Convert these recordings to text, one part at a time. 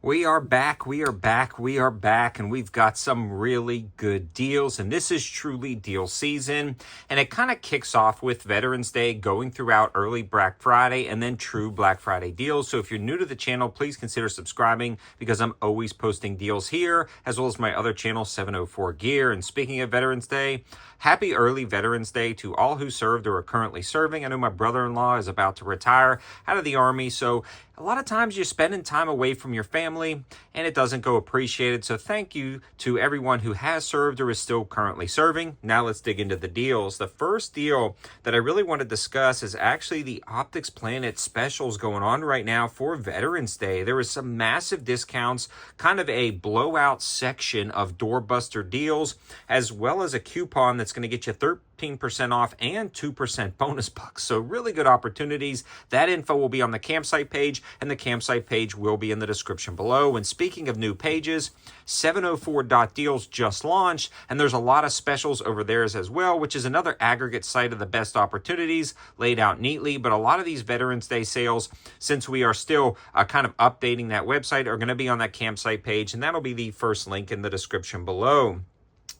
We are back, and we've got some really good deals, and this is truly deal season, and it kind of kicks off with Veterans Day going throughout early Black Friday and then true Black Friday deals. So if you're new to the channel, please consider subscribing because I'm always posting deals here, as well as my other channel, 704 Gear. And speaking of Veterans Day, happy early Veterans Day to all who served or are currently serving. I know my brother-in-law is about to retire out of the Army, so a lot of times you're spending time away from your family and it doesn't go appreciated. So thank you to everyone who has served or is still currently serving. Now let's dig into the deals. The first deal that I really want to discuss is actually the OpticsPlanet specials going on right now for Veterans Day. There is some massive discounts, kind of a blowout section of doorbuster deals, as well as a coupon that's going to get you 13% off and 2% bonus bucks. So really good opportunities. That info will be on the campsite page, and the campsite page will be in the description below. And speaking of new pages, 704.deals just launched, and there's a lot of specials over there as well, which is another aggregate site of the best opportunities laid out neatly. But a lot of these Veterans Day sales, since we are still kind of updating that website, are going to be on that campsite page, and that'll be the first link in the description below.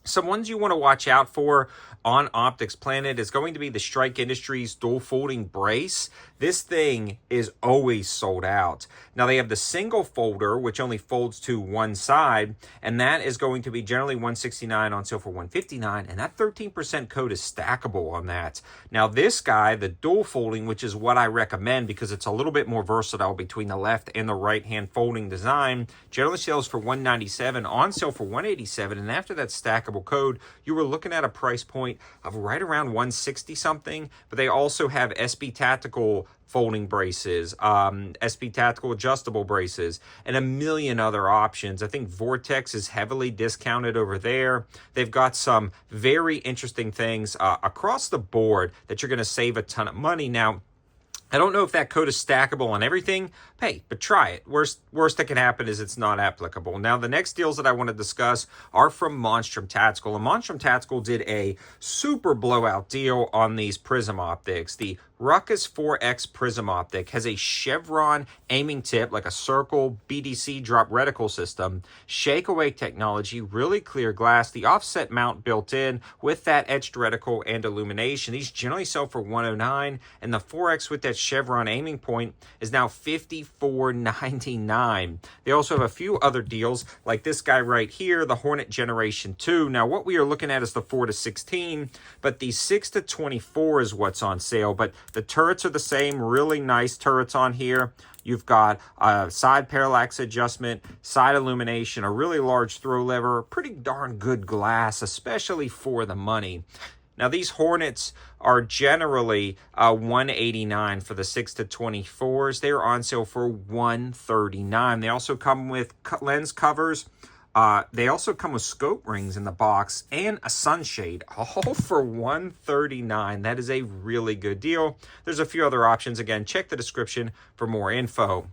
Some ones you want to watch out for on OpticsPlanet is going to be the Strike Industries dual folding brace. This thing is always sold out. Now they have the single folder, which only folds to one side, and that is going to be generally $169 on sale for $159, and that 13% code is stackable on that. Now this guy, the dual folding, which is what I recommend because it's a little bit more versatile between the left and the right hand folding design, generally sells for $197, on sale for $187, and after that stackable code, you were looking at a price point of right around $160 something. But they also have SB Tactical folding braces, SB Tactical adjustable braces, and a million other options. I think Vortex is heavily discounted over there. They've got some very interesting things across the board that you're going to save a ton of money. Now, I don't know if that code is stackable on everything. Hey, but try it. Worst that can happen is it's not applicable. Now, the next deals that I want to discuss are from Monstrum Tactical. And Monstrum Tactical did a super blowout deal on these prism optics. The Ruckus 4X prism optic has a chevron aiming tip, like a circle BDC drop reticle system, shake away technology, really clear glass, the offset mount built in with that etched reticle and illumination. These generally sell for $109, and the 4X with that chevron aiming point is now $54.99. They also have a few other deals, like this guy right here, the Hornet Generation 2. Now, what we are looking at is the 4 to 16, but the 6 to 24 is what's on sale. But the turrets are the same, really nice turrets on here. You've got a side parallax adjustment, side illumination, a really large throw lever, pretty darn good glass, especially for the money. Now, these Hornets are generally $189 for the 6 to 24s. They are on sale for $139. They also come with lens covers. They also come with scope rings in the box and a sunshade, all for $139. That is a really good deal. There's a few other options. Again, check the description for more info.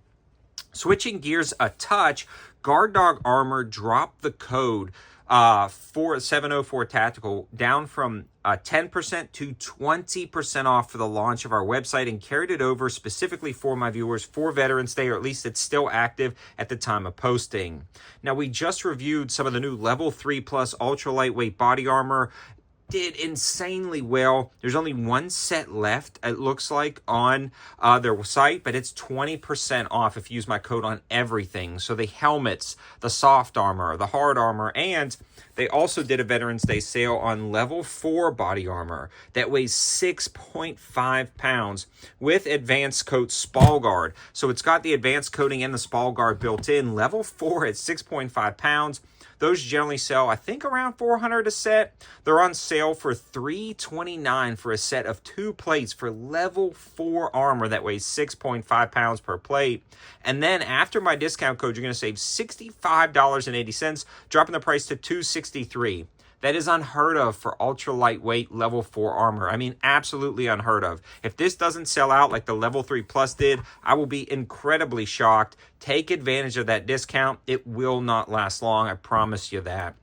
Switching gears a touch, Guard Dog Armor dropped the code for 704 Tactical down from 10% to 20% off for the launch of our website, and carried it over specifically for my viewers for Veterans Day, or at least it's still active at the time of posting. Now, we just reviewed some of the new level 3 plus ultra lightweight body armor. Did insanely well. There's only one set left, it looks like, on their site, but it's 20% off if you use my code on everything. So the helmets, the soft armor, the hard armor, and they also did a Veterans Day sale on level 4 body armor that weighs 6.5 pounds with advanced coat Spall Guard. So it's got the advanced coating and the Spall Guard built in. Level 4 at 6.5 pounds. Those generally sell, I think, around $400 a set. They're on sale for $329 for a set of 2 plates for level 4 armor that weighs 6.5 pounds per plate. And then after my discount code, you're going to save $65.80, dropping the price to $263. That is unheard of for ultra lightweight level 4 armor. I mean, absolutely unheard of. If this doesn't sell out like the level 3 plus did, I will be incredibly shocked. Take advantage of that discount. It will not last long. I promise you that.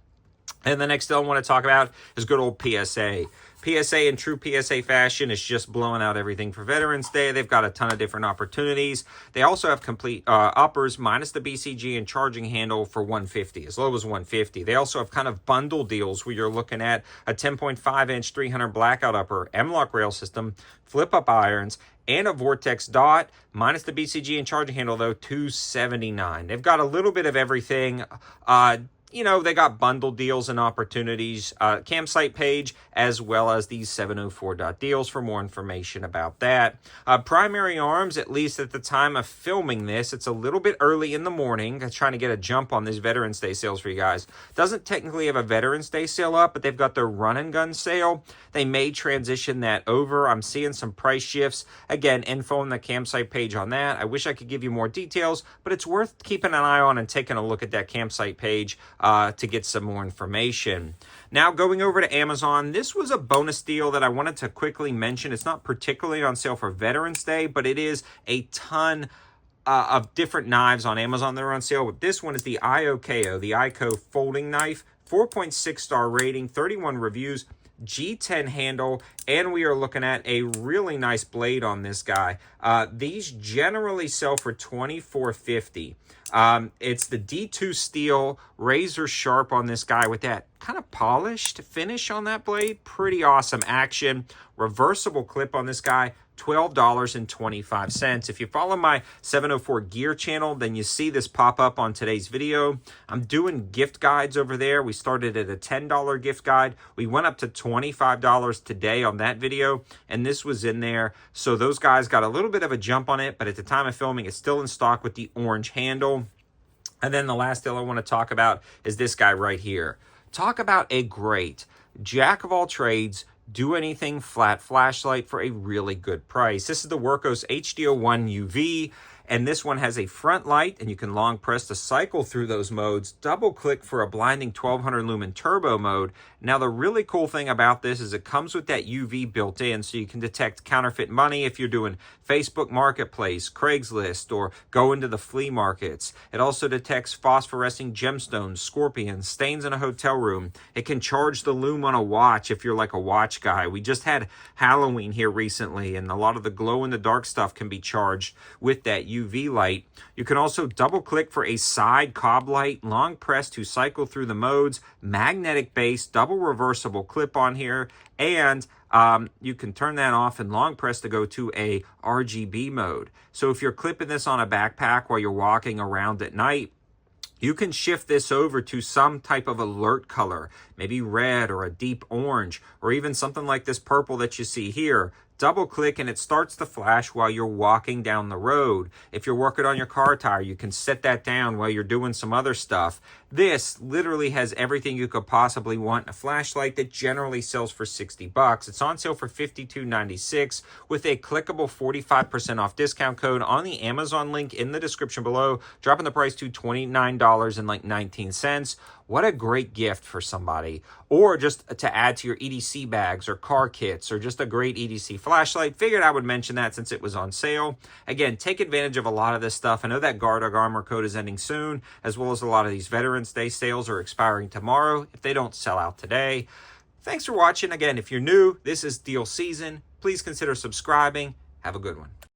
And the next deal I want to talk about is good old PSA. PSA in true PSA fashion is just blowing out everything for Veterans Day. They've got a ton of different opportunities. They also have complete uppers minus the BCG and charging handle for $150, as low as $150. They also have kind of bundle deals where you're looking at a 10.5-inch 300 blackout upper, M-LOK rail system, flip-up irons, and a Vortex dot, minus the BCG and charging handle, though, $279. They've got a little bit of everything. You know, they got bundle deals and opportunities, campsite page, as well as these 704.deals for more information about that. Primary Arms, at least at the time of filming this, it's a little bit early in the morning. I'm trying to get a jump on this Veterans Day sales for you guys. Doesn't technically have a Veterans Day sale up, but they've got their run and gun sale. They may transition that over. I'm seeing some price shifts. Again, info on the campsite page on that. I wish I could give you more details, but it's worth keeping an eye on and taking a look at that campsite page to get some more information. Now, going over to Amazon, this was a bonus deal that I wanted to quickly mention. It's not particularly on sale for Veterans Day, but it is a ton of different knives on Amazon that are on sale. But this one is the IOKO, the ICO folding knife, 4.6 star rating, 31 reviews, G10 handle, and we are looking at a really nice blade on this guy. These generally sell for $24.50. It's the D2 steel, razor sharp on this guy with that kind of polished finish on that blade. Pretty awesome action. Reversible clip on this guy, $12.25. If you follow my 704 Gear channel, then you see this pop up on today's video. I'm doing gift guides over there. We started at a $10 gift guide. We went up to $25 today on that video, and this was in there. So those guys got a little bit of a jump on it, but at the time of filming, it's still in stock with the orange handle. And then the last deal I want to talk about is this guy right here. Talk about a great jack of all trades, do anything flat flashlight for a really good price. This is the Workos HDO1 UV, and this one has a front light, and you can long press to cycle through those modes. Double click for a blinding 1200 lumen turbo mode. Now, the really cool thing about this is it comes with that UV built in, so you can detect counterfeit money if you're doing Facebook Marketplace, Craigslist, or go into the flea markets. It also detects phosphorescing gemstones, scorpions, stains in a hotel room. It can charge the lume on a watch if you're like a watch guy. We just had Halloween here recently, and a lot of the glow-in-the-dark stuff can be charged with that UV light. You can also double click for a side cob light, long press to cycle through the modes, magnetic base, double reversible clip on here, and you can turn that off and long press to go to a RGB mode. So if you're clipping this on a backpack while you're walking around at night, you can shift this over to some type of alert color, maybe red or a deep orange, or even something like this purple that you see here. Double click and it starts to flash while you're walking down the road. If you're working on your car tire, you can set that down while you're doing some other stuff. This literally has everything you could possibly want in a flashlight that generally sells for $60. It's on sale for $52.96 with a clickable 45% off discount code on the Amazon link in the description below, dropping the price to $29.19. What a great gift for somebody, or just to add to your EDC bags or car kits, or just a great EDC flashlight. Figured I would mention that since it was on sale. Again, take advantage of a lot of this stuff. I know that Guard Dog Armor code is ending soon, as well as a lot of these Veterans Day sales are expiring tomorrow if they don't sell out today. Thanks for watching. Again, if you're new, this is deal season. Please consider subscribing. Have a good one.